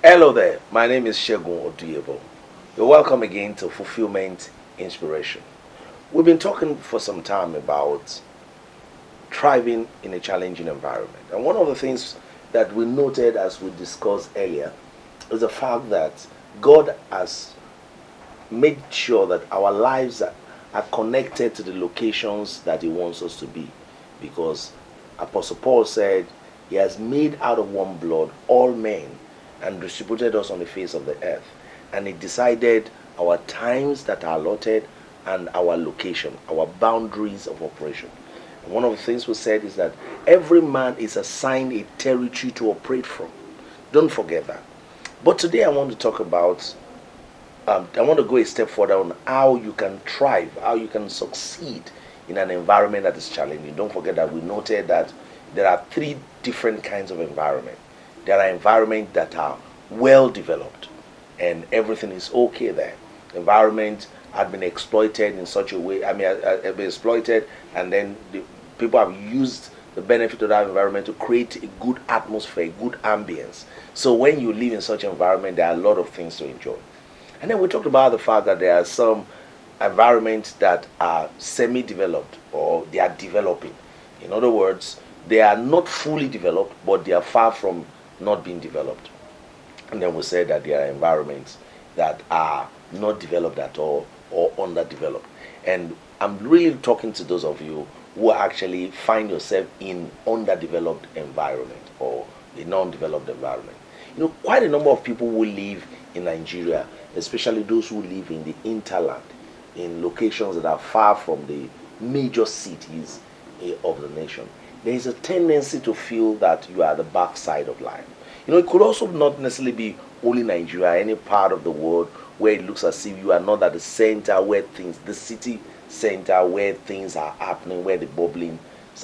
Hello there, my name is Shegun Oduyebo. You're welcome again to Fulfillment Inspiration. We've been talking for some time about thriving in a challenging environment. And one of the things that we noted as we discussed earlier is the fact that God has made sure that our lives are connected to the locations that He wants us to be. Because Apostle Paul said, He has made out of one blood all men and distributed us on the face of the earth. And He decided our times that are allotted and our location, our boundaries of operation. And one of the things we said is that every man is assigned a territory to operate from. Don't forget that. But today I want to talk about, I want to go a step further on how you can thrive, how you can succeed in an environment that is challenging. Don't forget that we noted that there are three different kinds of environment. There are environments that are well developed and everything is okay there. Environment had been exploited in such a way, have been exploited, and then people have used the benefit of that environment to create a good atmosphere, a good ambience. So when you live in such an environment, there are a lot of things to enjoy. And then we talked about the fact that there are some environments that are semi-developed or they are developing. In other words, they are not fully developed, but they are far from not being developed. And then we said that there are environments that are not developed at all or underdeveloped. And I'm really talking to those of you who actually find yourself in underdeveloped environment or a non-developed environment. Quite a number of people who live in Nigeria, especially those who live in the hinterland, in locations that are far from the major cities of the nation, there is a tendency to feel that you are the backside of life. It could also not necessarily be only Nigeria, any part of the world where it looks as if you are not at the center where things, the city center where things are happening, where the bubbling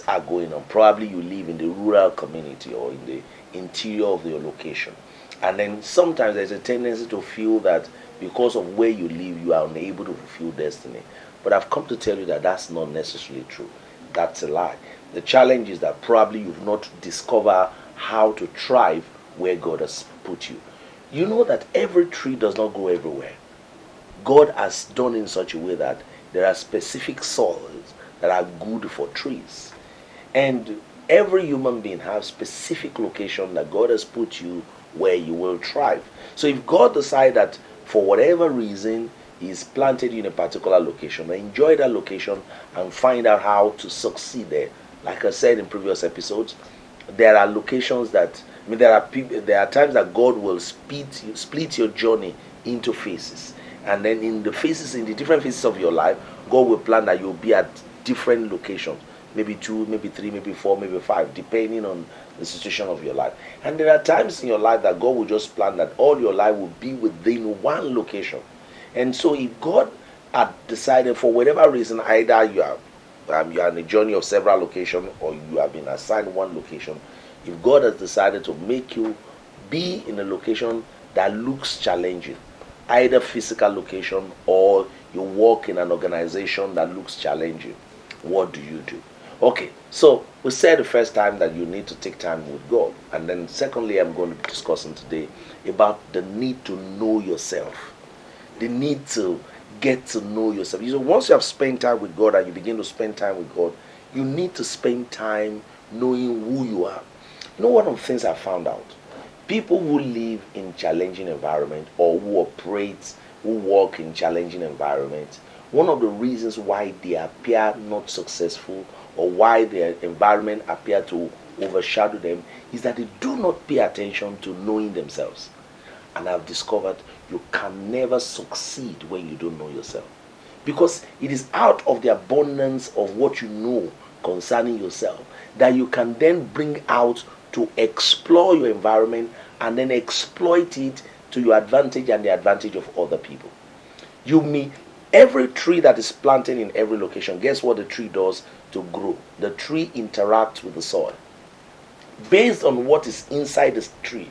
are going on. Probably you live in the rural community or in the interior of your location. And then sometimes there's a tendency to feel that because of where you live, you are unable to fulfill destiny. But I've come to tell you that that's not necessarily true. That's a lie. The challenge is that probably you've not discovered how to thrive where God has put you. You know that every tree does not grow everywhere. God has done in such a way that there are specific soils that are good for trees. And every human being has specific location that God has put you where you will thrive. So if God decides that for whatever reason He's planted you in a particular location, enjoy that location and find out how to succeed there. Like I said in previous episodes, there are locations that there are times that God will split your journey into phases, and then in the different phases of your life, God will plan that you'll be at different locations, maybe 2, maybe 3, maybe 4, maybe 5, depending on the situation of your life. And there are times in your life that God will just plan that all your life will be within one location. And so if God had decided for whatever reason, either you are in a journey of several locations or you have been assigned one location, if God has decided to make you be in a location that looks challenging, either physical location or you work in an organization that looks challenging, what do you do? Okay, so we said the first time that you need to take time with God. And then secondly, I'm going to be discussing today about the need to know yourself. The need to get to know yourself. Once you have spent time with God and you begin to spend time with God, you need to spend time knowing who you are. One of the things I found out, people who live in challenging environment or who work in challenging environment, one of the reasons why they appear not successful or why their environment appear to overshadow them is that they do not pay attention to knowing themselves. And I've discovered you can never succeed when you don't know yourself. Because it is out of the abundance of what you know concerning yourself that you can then bring out to explore your environment and then exploit it to your advantage and the advantage of other people. Every tree that is planted in every location, guess what the tree does to grow? The tree interacts with the soil based on what is inside the tree,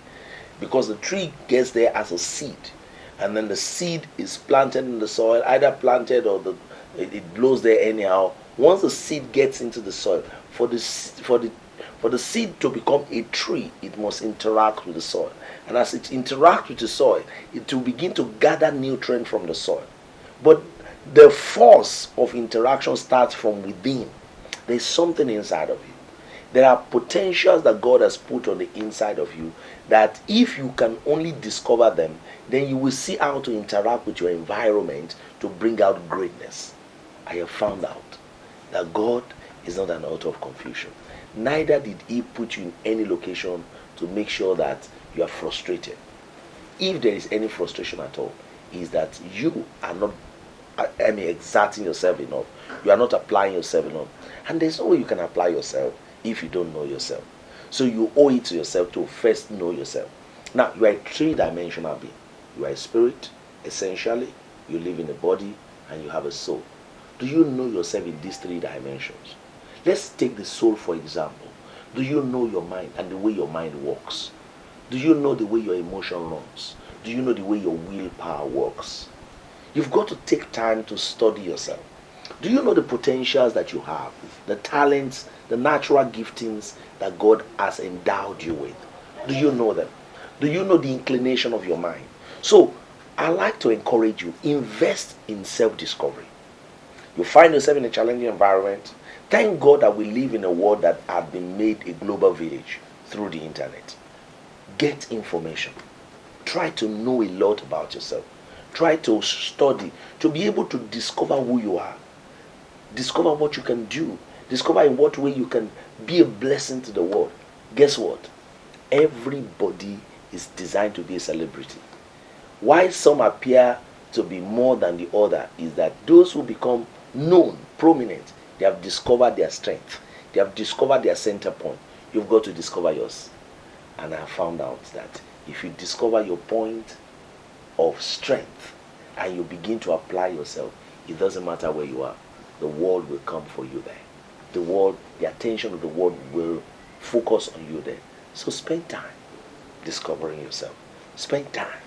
because the tree gets there as a seed, and then the seed is planted in the soil, either planted or it blows there anyhow. Once the seed gets into the soil, for the For the seed to become a tree, it must interact with the soil. And as it interacts with the soil, it will begin to gather nutrients from the soil. But the force of interaction starts from within. There's something inside of you. There are potentials that God has put on the inside of you that if you can only discover them, then you will see how to interact with your environment to bring out greatness. I have found out that God is not an author of confusion. Neither did he put you in any location to make sure that you are frustrated. If there is any frustration at all, is that you are not exerting yourself enough. You are not applying yourself enough. And there's no way you can apply yourself if you don't know yourself. So you owe it to yourself to first know yourself. Now, you are a three-dimensional being. You are a spirit, essentially. You live in a body and you have a soul. Do you know yourself in these three dimensions? Let's take the soul for example. Do you know your mind and the way your mind works? Do you know the way your emotion runs? Do you know the way your willpower works? You've got to take time to study yourself. Do you know the potentials that you have, the talents, the natural giftings that God has endowed you with? Do you know them? Do you know the inclination of your mind? So, I like to encourage you, invest in self-discovery. You find yourself in a challenging environment. Thank God that we live in a world that has been made a global village through the internet. Get information. Try to know a lot about yourself. Try to study, to be able to discover who you are. Discover what you can do. Discover in what way you can be a blessing to the world. Guess what? Everybody is designed to be a celebrity. Why some appear to be more than the other is that those who become known, prominent, they have discovered their strength. They have discovered their center point. You've got to discover yours. And I found out that if you discover your point of strength and you begin to apply yourself, it doesn't matter where you are. The world will come for you there. The attention of the world will focus on you there. So spend time discovering yourself. Spend time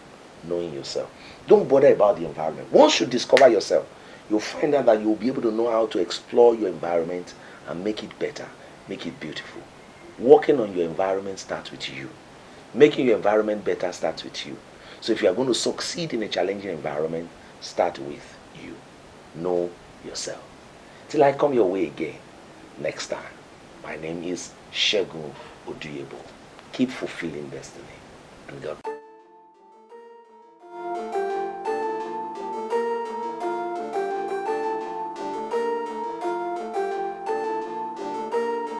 knowing yourself. Don't bother about the environment. Once you discover yourself, you'll find out that you'll be able to know how to explore your environment and make it better, make it beautiful. Working on your environment starts with you. Making your environment better starts with you. So if you are going to succeed in a challenging environment, start with you. Know yourself. Till I come your way again next time. My name is Segun Oduyebo. Keep fulfilling destiny. And God.